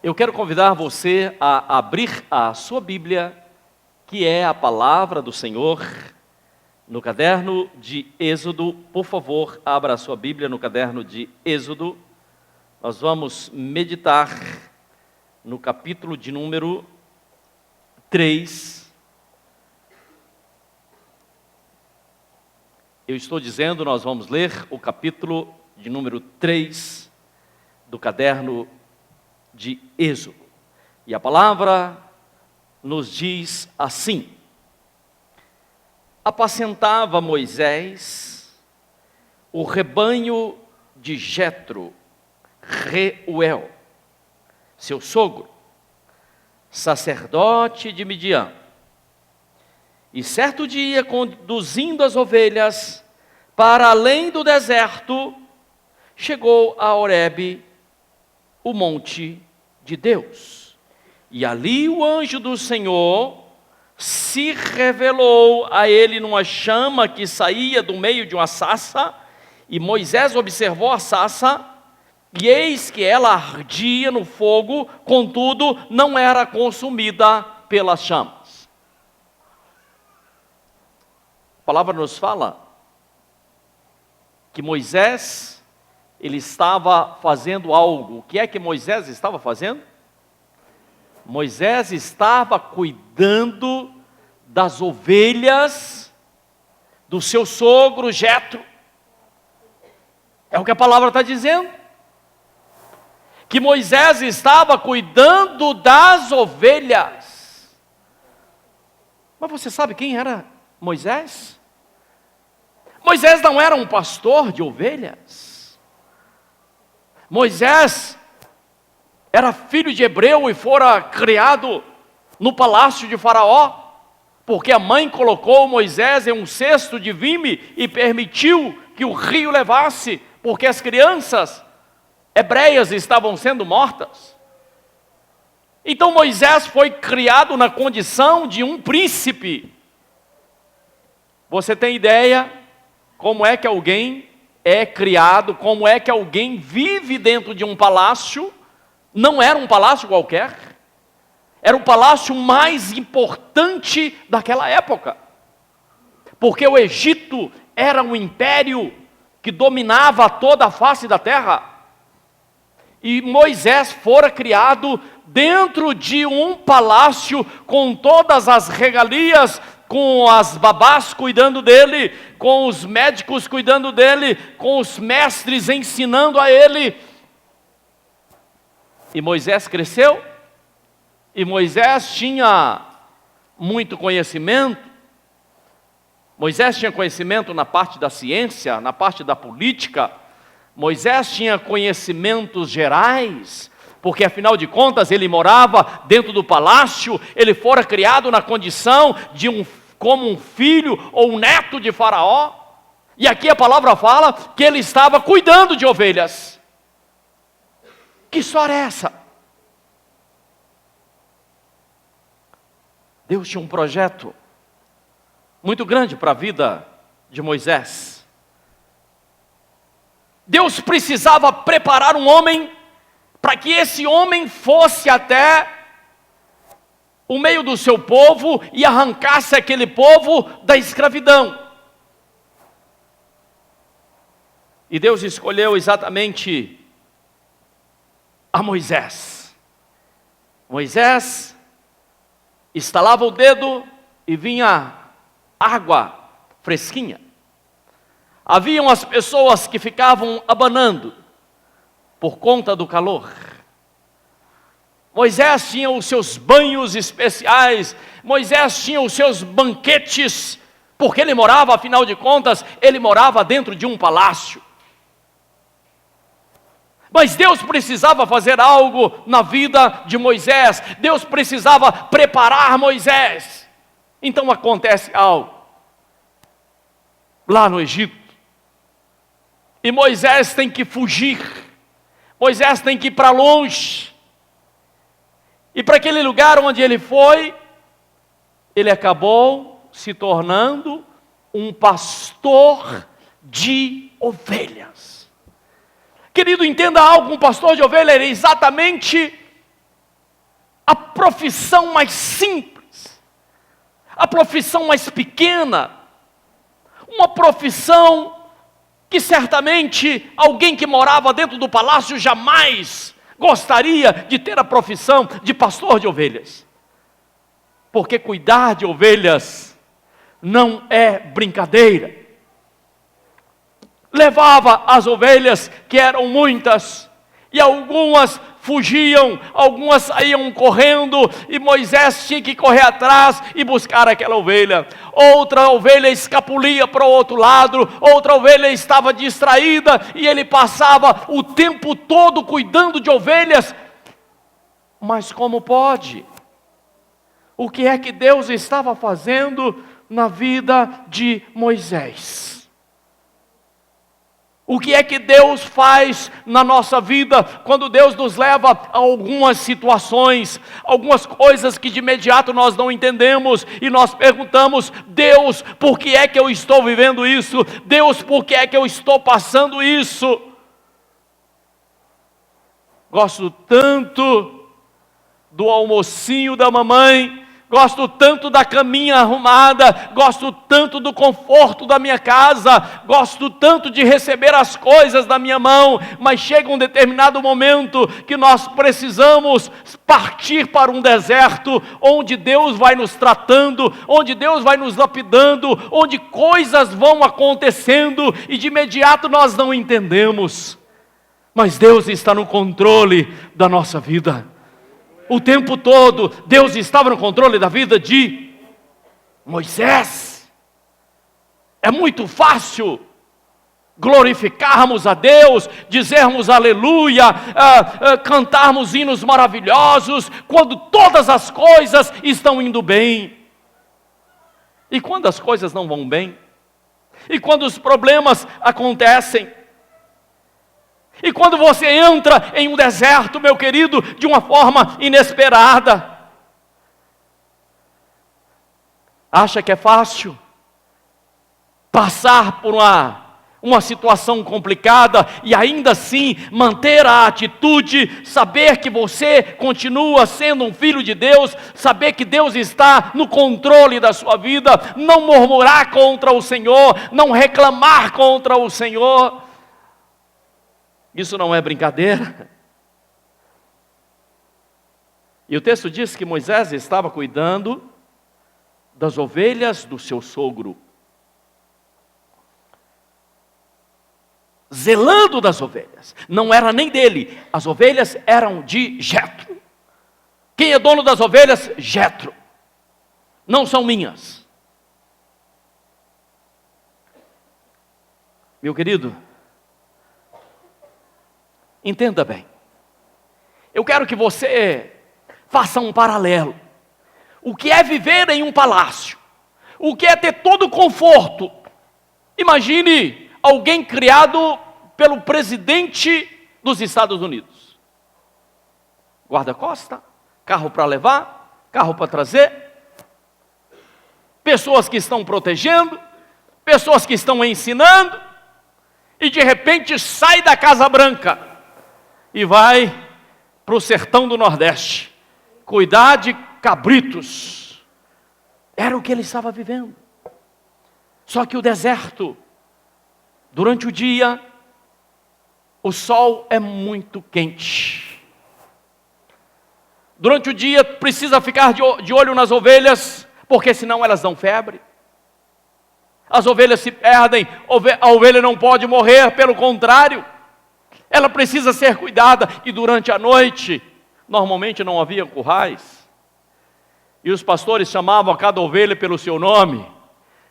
Eu quero convidar você a abrir a sua Bíblia, que é a palavra do Senhor, no caderno de Êxodo. Por favor, abra a sua Bíblia no caderno de Êxodo. Nós vamos meditar no capítulo de número 3. Eu estou dizendo, nós vamos ler o capítulo de número 3 do caderno de Êxodo. E a palavra nos diz assim: apacentava Moisés o rebanho de Jetro, Reuel, seu sogro, sacerdote de Midian. E certo dia, conduzindo as ovelhas para além do deserto, chegou a Horebe, o monte de Deus. E ali o anjo do Senhor se revelou a ele numa chama que saía do meio de uma sarça, e Moisés observou a sarça, e eis que ela ardia no fogo, contudo não era consumida pelas chamas. A palavra nos fala que Moisés, ele estava fazendo algo. O que é que Moisés estava fazendo? Moisés estava cuidando das ovelhas do seu sogro Jetro. É o que a palavra está dizendo. Que Moisés estava cuidando das ovelhas. Mas você sabe quem era Moisés? Moisés não era um pastor de ovelhas. Moisés era filho de hebreu e fora criado no palácio de Faraó, porque a mãe colocou Moisés em um cesto de vime e permitiu que o rio levasse, porque as crianças hebreias estavam sendo mortas. Então Moisés foi criado na condição de um príncipe. Você tem ideia como é que alguém é criado, como é que alguém vive dentro de um palácio? Não era um palácio qualquer, era o palácio mais importante daquela época, porque o Egito era um império que dominava toda a face da terra, e Moisés fora criado dentro de um palácio, com todas as regalias, com as babás cuidando dele, com os médicos cuidando dele, com os mestres ensinando a ele. E Moisés cresceu, e Moisés tinha muito conhecimento. Moisés tinha conhecimento na parte da ciência, na parte da política. Moisés tinha conhecimentos gerais, porque afinal de contas ele morava dentro do palácio, ele fora criado na condição de como um filho ou um neto de Faraó. E aqui a palavra fala que ele estava cuidando de ovelhas. Que história é essa? Deus tinha um projeto muito grande para a vida de Moisés. Deus precisava preparar um homem para que esse homem fosse até o meio do seu povo e arrancasse aquele povo da escravidão. E Deus escolheu exatamente a Moisés. Moisés estalava o dedo e vinha água fresquinha. Haviam as pessoas que ficavam abanando por conta do calor. Moisés tinha os seus banhos especiais, Moisés tinha os seus banquetes, porque ele morava, afinal de contas, ele morava dentro de um palácio. Mas Deus precisava fazer algo na vida de Moisés, Deus precisava preparar Moisés. Então acontece algo lá no Egito, e Moisés tem que fugir, Moisés tem que ir para longe. E para aquele lugar onde ele foi, ele acabou se tornando um pastor de ovelhas. Querido, entenda algo, um pastor de ovelha era exatamente a profissão mais simples, a profissão mais pequena, uma profissão que certamente alguém que morava dentro do palácio jamais gostaria de ter a profissão de pastor de ovelhas. Porque cuidar de ovelhas não é brincadeira. Levava as ovelhas, que eram muitas, e algumas fugiam, algumas saíam correndo, e Moisés tinha que correr atrás e buscar aquela ovelha. Outra ovelha escapulia para o outro lado, outra ovelha estava distraída, e ele passava o tempo todo cuidando de ovelhas. Mas como pode? O que é que Deus estava fazendo na vida de Moisés? O que é que Deus faz na nossa vida quando Deus nos leva a algumas situações, algumas coisas que de imediato nós não entendemos e nós perguntamos: Deus, por que é que eu estou vivendo isso? Deus, por que é que eu estou passando isso? Gosto tanto do almocinho da mamãe, gosto tanto da caminha arrumada, gosto tanto do conforto da minha casa, gosto tanto de receber as coisas da minha mão, mas chega um determinado momento que nós precisamos partir para um deserto, onde Deus vai nos tratando, onde Deus vai nos lapidando, onde coisas vão acontecendo e de imediato nós não entendemos, mas Deus está no controle da nossa vida. O tempo todo, Deus estava no controle da vida de Moisés. É muito fácil glorificarmos a Deus, dizermos aleluia, cantarmos hinos maravilhosos, quando todas as coisas estão indo bem. E quando as coisas não vão bem? E quando os problemas acontecem? E quando você entra em um deserto, meu querido, de uma forma inesperada, acha que é fácil passar por uma situação complicada e ainda assim manter a atitude, saber que você continua sendo um filho de Deus, saber que Deus está no controle da sua vida, não murmurar contra o Senhor, não reclamar contra o Senhor? Isso não é brincadeira. E o texto diz que Moisés estava cuidando das ovelhas do seu sogro, zelando das ovelhas. Não era nem dele, as ovelhas eram de Jetro. Quem é dono das ovelhas? Jetro. Não são minhas. Meu querido, entenda bem. Eu quero que você faça um paralelo. O que é viver em um palácio? O que é ter todo o conforto? Imagine alguém criado pelo presidente dos Estados Unidos. Guarda-costa, carro para levar, carro para trazer, pessoas que estão protegendo, pessoas que estão ensinando, e de repente sai da Casa Branca e vai para o sertão do Nordeste, cuidar de cabritos. Era o que ele estava vivendo. Só que o deserto, durante o dia, o sol é muito quente. Durante o dia precisa ficar de olho nas ovelhas, porque senão elas dão febre. As ovelhas se perdem, a ovelha não pode morrer, pelo contrário, ela precisa ser cuidada. E durante a noite, normalmente não havia currais, e os pastores chamavam a cada ovelha pelo seu nome.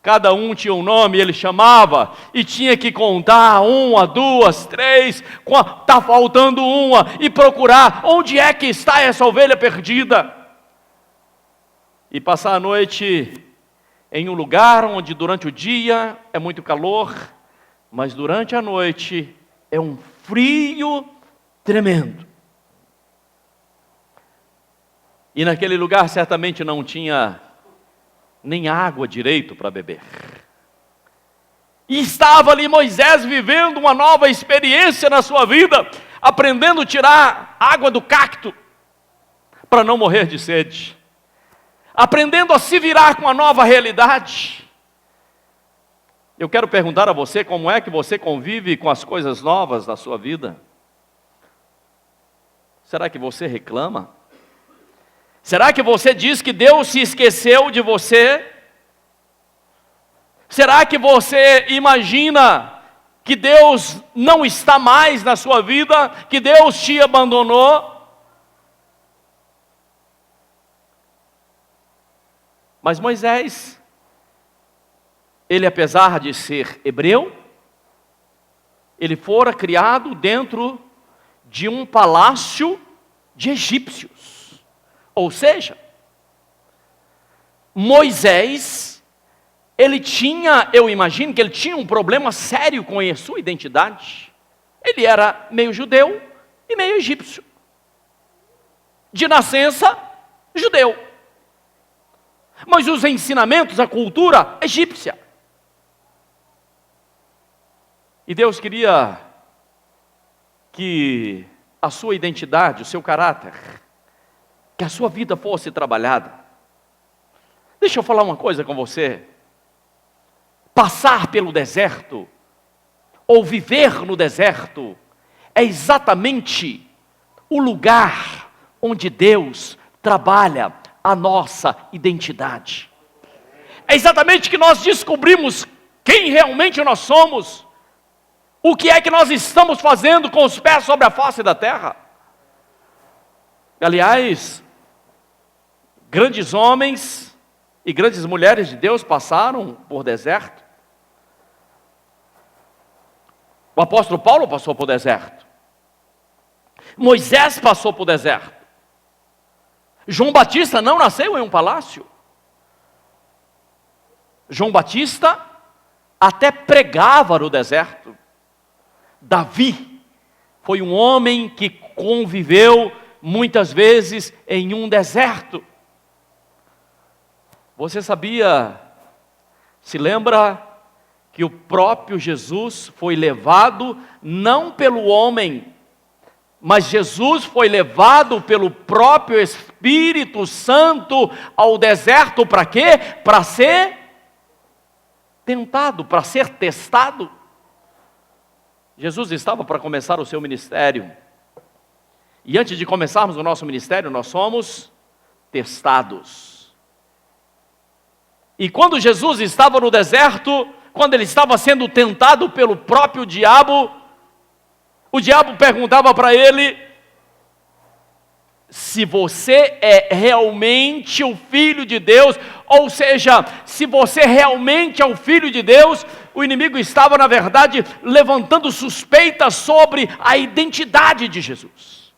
Cada um tinha um nome, ele chamava, e tinha que contar, 1, 2, 3, está faltando uma, e procurar onde é que está essa ovelha perdida. E passar a noite em um lugar onde durante o dia é muito calor, mas durante a noite é um frio tremendo. E naquele lugar certamente não tinha nem água direito para beber. E estava ali Moisés vivendo uma nova experiência na sua vida, aprendendo a tirar água do cacto, para não morrer de sede, aprendendo a se virar com a nova realidade. Eu quero perguntar a você, como é que você convive com as coisas novas da sua vida? Será que você reclama? Será que você diz que Deus se esqueceu de você? Será que você imagina que Deus não está mais na sua vida, que Deus te abandonou? Mas Moisés, ele apesar de ser hebreu, ele fora criado dentro de um palácio de egípcios. Ou seja, Moisés, ele tinha, eu imagino que ele tinha um problema sério com a sua identidade. Ele era meio judeu e meio egípcio. De nascença, judeu. Mas os ensinamentos, a cultura egípcia. E Deus queria que a sua identidade, o seu caráter, que a sua vida fosse trabalhada. Deixa eu falar uma coisa com você. Passar pelo deserto, ou viver no deserto, é exatamente o lugar onde Deus trabalha a nossa identidade. É exatamente que nós descobrimos quem realmente nós somos, o que é que nós estamos fazendo com os pés sobre a face da terra. Aliás, grandes homens e grandes mulheres de Deus passaram por deserto. O apóstolo Paulo passou por deserto. Moisés passou por deserto. João Batista não nasceu em um palácio. João Batista até pregava no deserto. Davi foi um homem que conviveu muitas vezes em um deserto. Você sabia, se lembra que o próprio Jesus foi levado não pelo homem, mas Jesus foi levado pelo próprio Espírito Santo ao deserto para quê? Para ser tentado, para ser testado. Jesus estava para começar o seu ministério. E antes de começarmos o nosso ministério, nós somos testados. E quando Jesus estava no deserto, quando ele estava sendo tentado pelo próprio diabo, o diabo perguntava para ele: se você é realmente o Filho de Deus, ou seja, se você realmente é o Filho de Deus. O inimigo estava, na verdade, levantando suspeitas sobre a identidade de Jesus.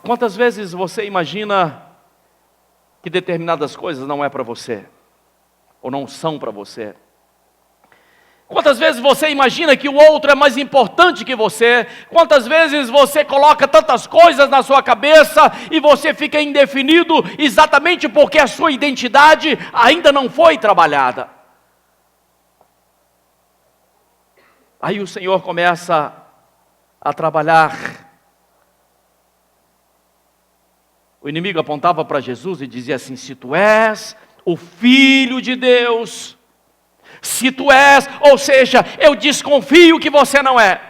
Quantas vezes você imagina que determinadas coisas não é para você, ou não são para você? Quantas vezes você imagina que o outro é mais importante que você? Quantas vezes você coloca tantas coisas na sua cabeça e você fica indefinido exatamente porque a sua identidade ainda não foi trabalhada? Aí o Senhor começa a trabalhar. O inimigo apontava para Jesus e dizia assim: se tu és o Filho de Deus, se tu és, ou seja, eu desconfio que você não é.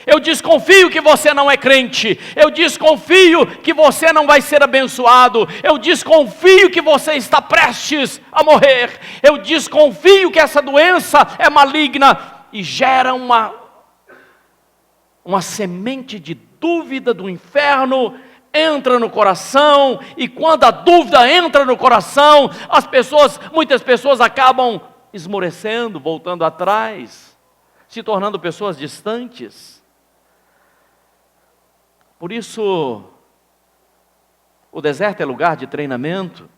Eu desconfio que você não é crente. Eu desconfio que você não vai ser abençoado. Eu desconfio que você está prestes a morrer. Eu desconfio que essa doença é maligna. E gera uma semente de dúvida do inferno, entra no coração, e quando a dúvida entra no coração, muitas pessoas acabam esmorecendo, voltando atrás, se tornando pessoas distantes. Por isso, o deserto é lugar de treinamento.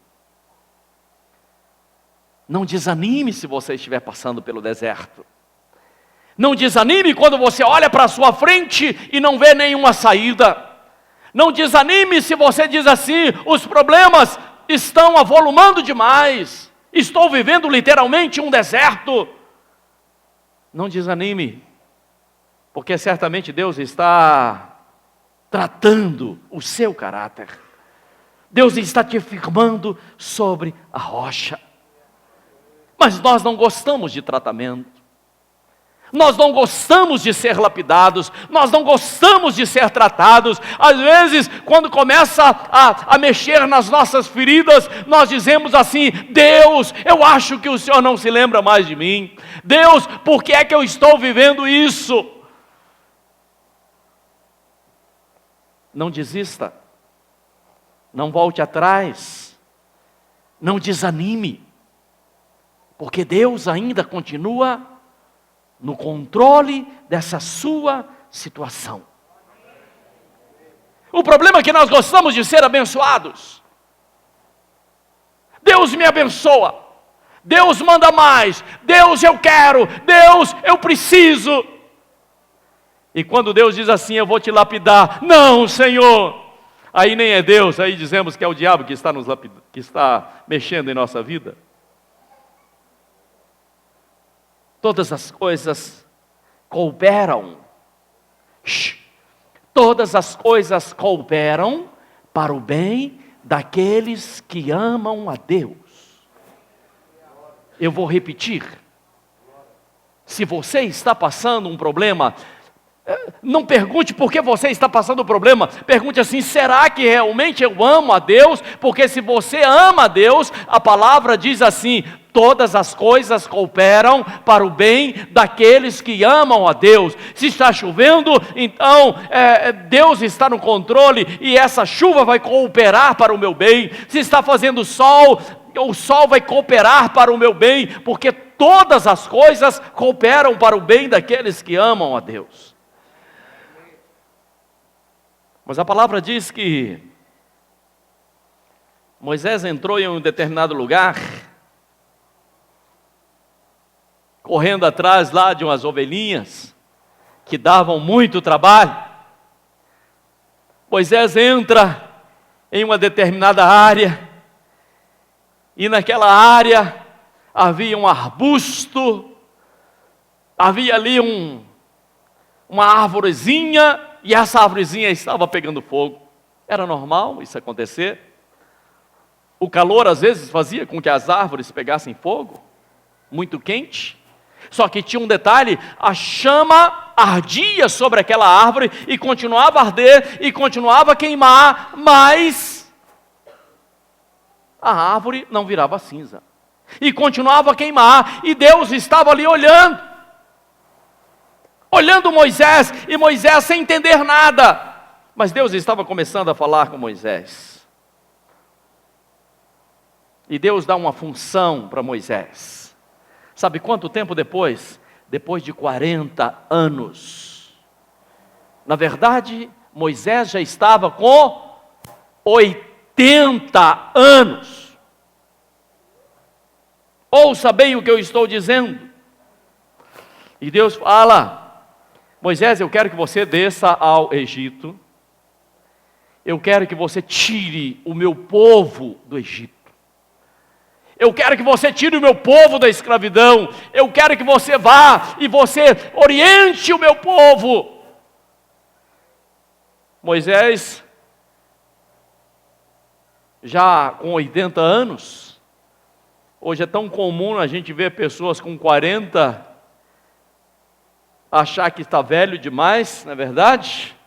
Não desanime se você estiver passando pelo deserto. Não desanime quando você olha para a sua frente e não vê nenhuma saída. Não desanime se você diz assim: os problemas estão avolumando demais. Estou vivendo literalmente um deserto. Não desanime, porque certamente Deus está tratando o seu caráter. Deus está te firmando sobre a rocha. Mas nós não gostamos de tratamento. Nós não gostamos de ser lapidados, nós não gostamos de ser tratados. Às vezes, quando começa a mexer nas nossas feridas, nós dizemos assim: Deus, eu acho que o Senhor não se lembra mais de mim. Deus, por que é que eu estou vivendo isso? Não desista, não volte atrás, não desanime, porque Deus ainda continua no controle dessa sua situação. O problema é que nós gostamos de ser abençoados. Deus me abençoa, Deus manda mais, Deus eu quero, Deus eu preciso. E quando Deus diz assim: eu vou te lapidar, não, Senhor, aí nem é Deus, aí dizemos que é o diabo que está que está mexendo em nossa vida. Todas as coisas cooperam. Todas as coisas cooperam para o bem daqueles que amam a Deus. Eu vou repetir. Se você está passando um problema, não pergunte por que você está passando o problema. Pergunte assim: será que realmente eu amo a Deus? Porque se você ama a Deus, a palavra diz assim: todas as coisas cooperam para o bem daqueles que amam a Deus. Se está chovendo, então Deus está no controle e essa chuva vai cooperar para o meu bem. Se está fazendo sol, o sol vai cooperar para o meu bem, porque todas as coisas cooperam para o bem daqueles que amam a Deus. Mas a palavra diz que Moisés entrou em um determinado lugar, correndo atrás lá de umas ovelhinhas, que davam muito trabalho. Moisés entra em uma determinada área, e naquela área havia um arbusto, havia ali uma arvorezinha, e essa arvorezinha estava pegando fogo. Era normal isso acontecer. O calor às vezes fazia com que as árvores pegassem fogo, muito quente. Só que tinha um detalhe: a chama ardia sobre aquela árvore e continuava a arder e continuava a queimar, mas a árvore não virava cinza e continuava a queimar, e Deus estava ali olhando Moisés, e Moisés sem entender nada, mas Deus estava começando a falar com Moisés. E Deus dá uma função para Moisés. Sabe quanto tempo depois? Depois de 40 anos. Na verdade, Moisés já estava com 80 anos. Ouça bem o que eu estou dizendo. E Deus fala: Moisés, eu quero que você desça ao Egito. Eu quero que você tire o meu povo do Egito. Eu quero que você tire o meu povo da escravidão. Eu quero que você vá e você oriente o meu povo. Moisés, já com 80 anos, hoje é tão comum a gente ver pessoas com 40, achar que está velho demais, não é verdade?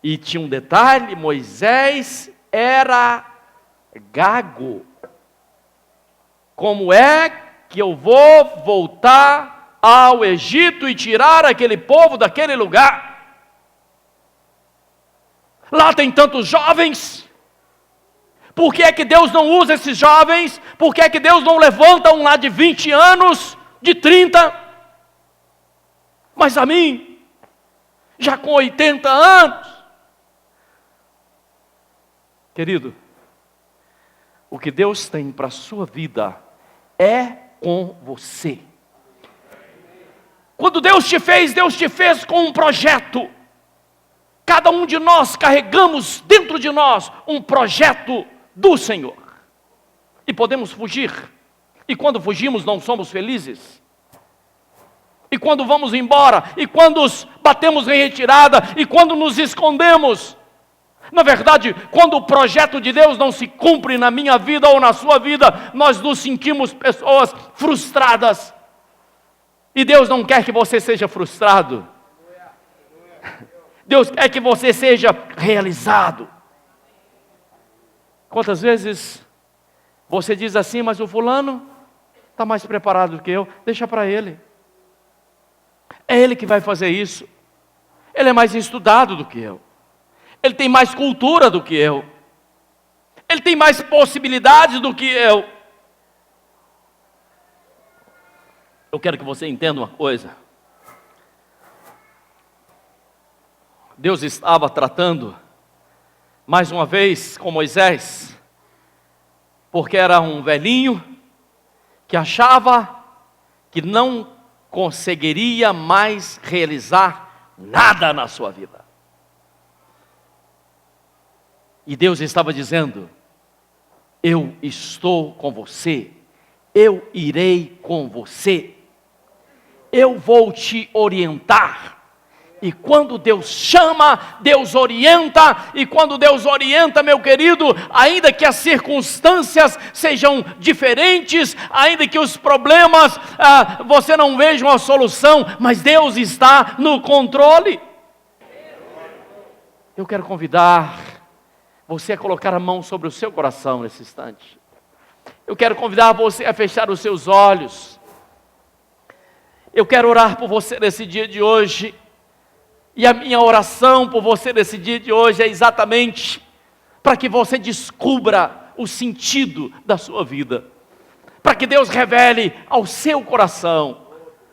E tinha um detalhe: Moisés era gago. Como é que eu vou voltar ao Egito e tirar aquele povo daquele lugar? Lá tem tantos jovens. Por que é que Deus não usa esses jovens? Por que é que Deus não levanta um lá de 20 anos, de 30? Mas a mim, já com 80 anos. Querido, o que Deus tem para a sua vida é com você. Quando Deus te fez com um projeto. Cada um de nós carregamos dentro de nós um projeto do Senhor. E podemos fugir. E quando fugimos não somos felizes. E quando vamos embora, e quando os batemos em retirada e quando nos escondemos. Na verdade, quando o projeto de Deus não se cumpre na minha vida ou na sua vida, nós nos sentimos pessoas frustradas. E Deus não quer que você seja frustrado. Deus quer que você seja realizado. Quantas vezes você diz assim, mas o fulano está mais preparado do que eu, deixa para ele. É ele que vai fazer isso. Ele é mais estudado do que eu. Ele tem mais cultura do que eu. Ele tem mais possibilidades do que eu. Eu quero que você entenda uma coisa. Deus estava tratando, mais uma vez, com Moisés, porque era um velhinho que achava que não conseguiria mais realizar nada na sua vida. E Deus estava dizendo, eu estou com você, eu irei com você, eu vou te orientar. E quando Deus chama, Deus orienta, e quando Deus orienta, meu querido, ainda que as circunstâncias sejam diferentes, ainda que os problemas, você não veja uma solução, mas Deus está no controle. Eu quero convidar você a colocar a mão sobre o seu coração nesse instante. Eu quero convidar você a fechar os seus olhos. Eu quero orar por você nesse dia de hoje. E a minha oração por você nesse dia de hoje é exatamente para que você descubra o sentido da sua vida. Para que Deus revele ao seu coração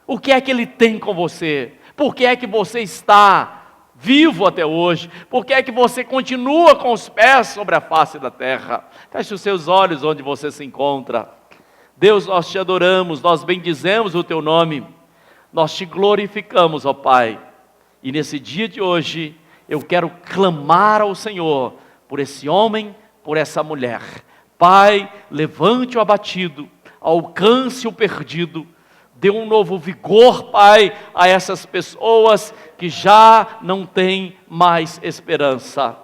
o que é que Ele tem com você. Por que é que você está vivo até hoje? Por que é que você continua com os pés sobre a face da terra? Feche os seus olhos onde você se encontra. Deus, nós te adoramos, nós bendizemos o teu nome. Nós te glorificamos, ó Pai. E nesse dia de hoje, eu quero clamar ao Senhor por esse homem, por essa mulher. Pai, levante o abatido, alcance o perdido, dê um novo vigor, Pai, a essas pessoas que já não têm mais esperança.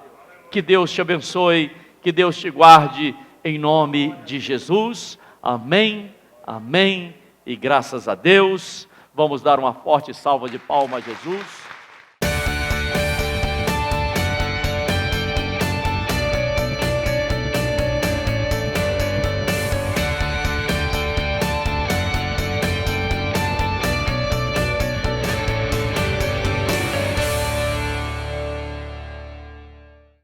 Que Deus te abençoe, que Deus te guarde, em nome de Jesus. Amém, amém e graças a Deus. Vamos dar uma forte salva de palmas a Jesus.